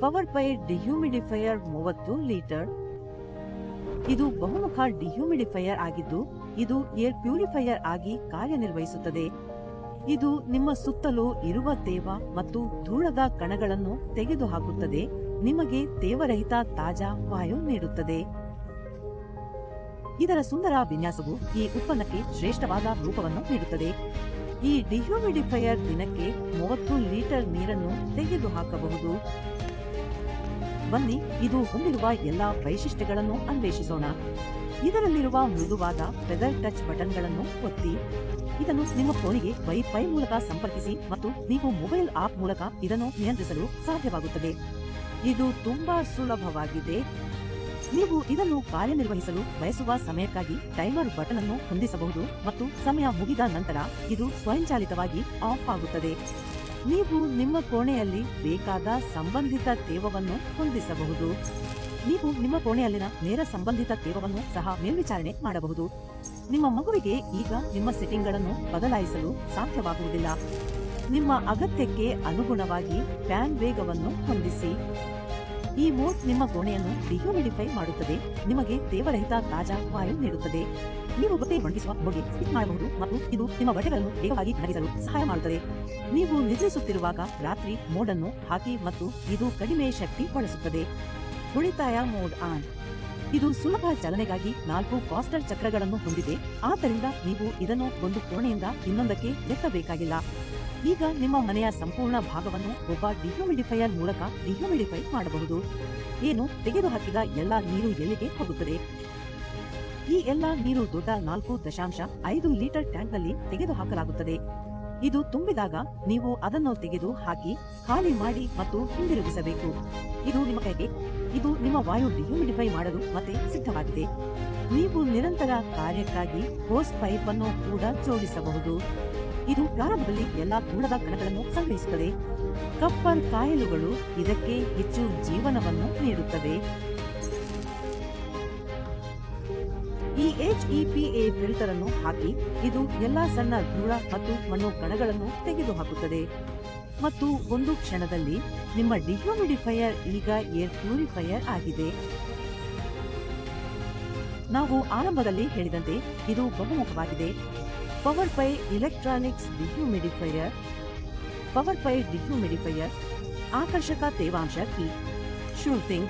Power pi dehumidifier 30 litre. ಇದು ಬಹುಮುಖ dehumidifier ಆಗಿದ್ದು ಇದು ಏರ್ ಪ್ಯೂರಿಫೈಯರ್ ಆಗಿ ಕಾರ್ಯನಿರ್ವಹಿಸುತ್ತದೆ. ಇದು ನಿಮ್ಮ ಸುತ್ತಲೂ ಇರುವ ತೇವ ಮತ್ತು ಧೂಳದ ಕಣಗಳನ್ನು ತೆಗೆದುಹಾಕುತ್ತದೆ, ನಿಮಗೆ ತೇವರಹಿತ ತಾಜಾ ವಾಯು ನೀಡುತ್ತದೆ. ಇದರ ಸುಂದರ ವಿನ್ಯಾಸವು ಈ ಉತ್ಪನ್ನಕ್ಕೆ ಶ್ರೇಷ್ಠವಾದ ರೂಪವನ್ನು ನೀಡುತ್ತದೆ. ಈ ಡಿಹ್ಯೂಮಿಡಿಫೈಯರ್ ದಿನಕ್ಕೆ 30 ಲೀಟರ್ ನೀರನ್ನು ತೆಗೆದುಹಾಕಬಹುದು. ಬನ್ನಿ ಇದು ಹೊಂದಿರುವ ಎಲ್ಲಾ ವೈಶಿಷ್ಟ್ಯಗಳನ್ನು ಅನ್ವೇಷಿಸೋಣ. ಇದರಲ್ಲಿರುವ ಮೃದುವಾದ ಫೆದರ್ ಟಚ್ ಬಟನ್ಗಳನ್ನು ಒತ್ತಿ. ಇದನ್ನು ನಿಮ್ಮ ಫೋನಿಗೆ ವೈಫೈ ಮೂಲಕ ಸಂಪರ್ಕಿಸಿ ಮತ್ತು ನೀವು ಮೊಬೈಲ್ ಆಪ್ ಮೂಲಕ ಇದನ್ನು ನಿಯಂತ್ರಿಸಲು ಸಾಧ್ಯವಾಗುತ್ತದೆ. ಇದು ತುಂಬಾ ಸುಲಭವಾಗಿದೆ. ನೀವು ಇದನ್ನು ಕಾರ್ಯನಿರ್ವಹಿಸಲು ಬಯಸುವ ಸಮಯಕ್ಕಾಗಿ ಟೈಮರ್ ಬಟನ್ ಅನ್ನು ಹೊಂದಿಸಬಹುದು ಮತ್ತು ಸಮಯ ಮುಗಿದ ನಂತರ ಇದು ಸ್ವಯಂಚಾಲಿತವಾಗಿ ಆಫ್ ಆಗುತ್ತದೆ. ನೀವು ನಿಮ್ಮ ಕೋಣೆಯಲ್ಲಿ ಬೇಕಾದ ಸಂಬಂಧಿತ ತೇವವನ್ನು ಹೊಂದಿಸಬಹುದು. ನೀವು ನಿಮ್ಮ ಕೋಣೆಯಲ್ಲಿನ ನೇರ ಸಂಬಂಧಿತ ತೇವವನ್ನು ಸಹ ಮೇಲ್ವಿಚಾರಣೆ ಮಾಡಬಹುದು. ನಿಮ್ಮ ಮಗುವಿಗೆ ಈಗ ನಿಮ್ಮ ಸೆಟ್ಟಿಂಗ್ಗಳನ್ನು ಬದಲಾಯಿಸಲು ಸಾಧ್ಯವಾಗುವುದಿಲ್ಲ. ನಿಮ್ಮ ಅಗತ್ಯಕ್ಕೆ ಅನುಗುಣವಾಗಿ ಫ್ಯಾನ್ ವೇಗವನ್ನು ಹೊಂದಿಸಿ. ಈ ಮೋಡ್ ನಿಮ್ಮ ಕೋಣೆಯನ್ನು ಡಿಹ್ಯೂಮಿಡಿಫೈ ಮಾಡುತ್ತದೆ, ನಿಮಗೆ ತೇವರಹಿತ ತಾಜಾ ವಾಯು ನೀಡುತ್ತದೆ. ನೀವು ಬಟ್ಟೆ ಒಣಗಿಸುವ ಮೋಡ್ಗೆ ಸ್ವಿಚ್ ಮಾಡಬಹುದು ಮತ್ತು ಇದು ನಿಮ್ಮ ಬಟ್ಟೆಗಳನ್ನು ವೇಗವಾಗಿ ಒಣಗಿಸಲು ಸಹಾಯ ಮಾಡುತ್ತದೆ. ನೀವು ನಿದ್ರಿಸುತ್ತಿರುವಾಗ ರಾತ್ರಿ ಮೋಡ್ ಅನ್ನು ಹಾಕಿ ಮತ್ತು ಇದು ಕಡಿಮೆ ಶಕ್ತಿ ಬಳಸುತ್ತದೆ. ಉಳಿತಾಯ ಮೋಡ್ ಆನ್. ಇದು ಸುಲಭ ಚಲನೆಗಾಗಿ 4 ಕಾಸ್ಟರ್ ಚಕ್ರಗಳನ್ನು ಹೊಂದಿದೆ, ಆದ್ದರಿಂದ ನೀವು ಇದನ್ನು ಒಂದು ಕೋಣೆಯಿಂದ ಇನ್ನೊಂದಕ್ಕೆ ಎತ್ತಬೇಕಾಗಿಲ್ಲ. ಈಗ ನಿಮ್ಮ ಮನೆಯ ಸಂಪೂರ್ಣ ಭಾಗವನ್ನು ಒಬ್ಬ ಡಿಹ್ಯೂಮಿಡಿಫೈಯರ್ ಮೂಲಕ ಡಿಹ್ಯೂಮಿಡಿಫೈ ಮಾಡಬಹುದು. ಏನು ತೆಗೆದುಹಾಕಿದ ಎಲ್ಲಾ ನೀರು ಎಲ್ಲಿಗೆ ಹೋಗುತ್ತದೆ? ಈ ಎಲ್ಲಾ ನೀರು ದೊಡ್ಡ 4.5 ಲೀಟರ್ ಟ್ಯಾಂಕ್ನಲ್ಲಿ ತೆಗೆದುಹಾಕಲಾಗುತ್ತದೆ. ಇದು ತುಂಬಿದಾಗ ನೀವು ಅದನ್ನು ತೆಗೆದು ಹಾಕಿ ಖಾಲಿ ಮಾಡಿ ಮತ್ತು ಹಿಂದಿರುಗಿಸಬೇಕು. ಇದು ನಿಮ್ಮ ಕೈಗೆ. ಇದು ನಿಮ್ಮ ವಾಯು ಡಿಹ್ಯೂಮಿಡಿಫೈ ಮಾಡಲು ಮತ್ತೆ ಸಿದ್ಧವಾಗಿದೆ. ನೀವು ನಿರಂತರ ಕಾರ್ಯಕ್ಕಾಗಿ ಹೋಸ್ ಪೈಪ್ ಅನ್ನು ಕೂಡ ಜೋಡಿಸಬಹುದು. ಇದು ಪ್ರಾರಂಭದಲ್ಲಿ ಎಲ್ಲಾ ಧೂಳದ ಕಣಗಳನ್ನು ಸಂಗ್ರಹಿಸುತ್ತದೆ. ಕಪ್ಪರ್ ಕಾಯಿಲುಗಳು ಇದಕ್ಕೆ ಹೆಚ್ಚು ಜೀವನವನ್ನು ನೀಡುತ್ತವೆ. ಈ HEPA ಫಿಲ್ಟರ್ ಅನ್ನು ಹಾಕಿ. ಇದು ಎಲ್ಲಾ ಸಣ್ಣ ಧೂಳ ಮತ್ತು ಮಣ್ಣು ಕಣಗಳನ್ನು ತೆಗೆದುಹಾಕುತ್ತದೆ ಮತ್ತು ಒಂದು ಕ್ಷಣದಲ್ಲಿ ನಿಮ್ಮ ಡಿಹ್ಯೂಮಿಡಿಫೈಯರ್ ಈಗ ಏರ್ ಪ್ಯೂರಿಫೈಯರ್ ಆಗಿದೆ. ನಾವು ಆರಂಭದಲ್ಲಿ ಹೇಳಿದಂತೆ ಇದು ಬಹುಮುಖವಾಗಿದೆ. Power pi electronics dehumidifier. Power pi dehumidifier ಆಕರ್ಷಕ ತೇವಾಂಶ ಕೀ. ಶೂಟಿಂಗ್